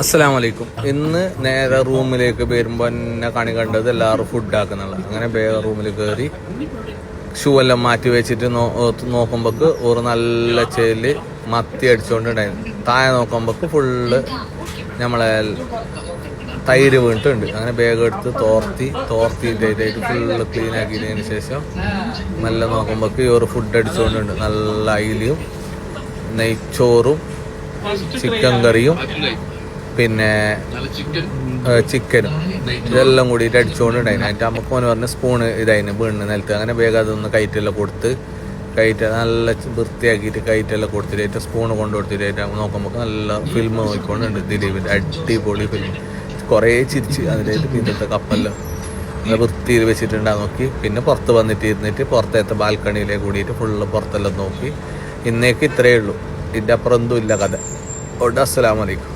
അസ്സലാമലൈക്കും. ഇന്ന് നേരെ റൂമിലേക്ക് വരുമ്പോൾ എന്നെ കണി കണ്ടത് എല്ലാവരും ഫുഡാക്കുന്നുള്ള. അങ്ങനെ വേഗം റൂമിൽ കയറി ഷൂ എല്ലാം മാറ്റി വെച്ചിട്ട് നോക്കുമ്പോക്ക് ഒരു നല്ല ചേല് മത്തി അടിച്ചുകൊണ്ടുണ്ടായിരുന്നു. താഴെ നോക്കുമ്പോക്ക് ഫുള്ള് നമ്മളെ തൈര് വീണിട്ടുണ്ട്. അങ്ങനെ ബാഗ് എടുത്ത് തോർത്തിയിട്ടായിട്ട് ഫുള്ള് ക്ലീൻ ആക്കിയതിന് ശേഷം നല്ല നോക്കുമ്പോക്ക് ഈ ഒരു ഫുഡ് അടിച്ചുകൊണ്ടുണ്ട്. നല്ല അയിലും നെയ്ച്ചോറും ചിക്കൻ കറിയും പിന്നെ ചിക്കനും ഇതെല്ലാം കൂടിയിട്ട് അടിച്ചുകൊണ്ടുണ്ടായിരുന്നു. അതിൻ്റെ അമ്മക്കോന് പറഞ്ഞ സ്പൂണ് ഇതായിരുന്നു വീണ് നിലത്ത്. അങ്ങനെ വേഗം അതൊന്ന് കയറ്റെല്ലാം കൊടുത്ത് നല്ല വൃത്തിയാക്കിയിട്ട് കയറ്റെല്ലാം കൊടുത്തിട്ട് സ്പൂണ് കൊണ്ട് കൊടുത്തിട്ട് നോക്കുമ്പോൾ നല്ല ഫിലിം നോക്കിക്കൊണ്ടുണ്ട് ദിലീപിൻ്റെ. അടിപൊളി ഫിലിം. കുറേ ചിരിച്ച് അതിലായിട്ട് പിന്നത്തെ കപ്പെല്ലാം വൃത്തിയിൽ വെച്ചിട്ടുണ്ടാകും നോക്കി. പിന്നെ പുറത്ത് വന്നിട്ട് ഇരുന്നിട്ട് പുറത്തത്തെ ബാൽക്കണിയിലേക്ക് കൂടിയിട്ട് ഫുള്ള് പുറത്തെല്ലാം നോക്കി. ഇന്നേക്ക് ഇത്രയേ ഉള്ളൂ. ഇതിൻ്റെ അപ്പുറം ഒന്നും ഇല്ല കഥ. അസ്സലാമു അലൈക്കും.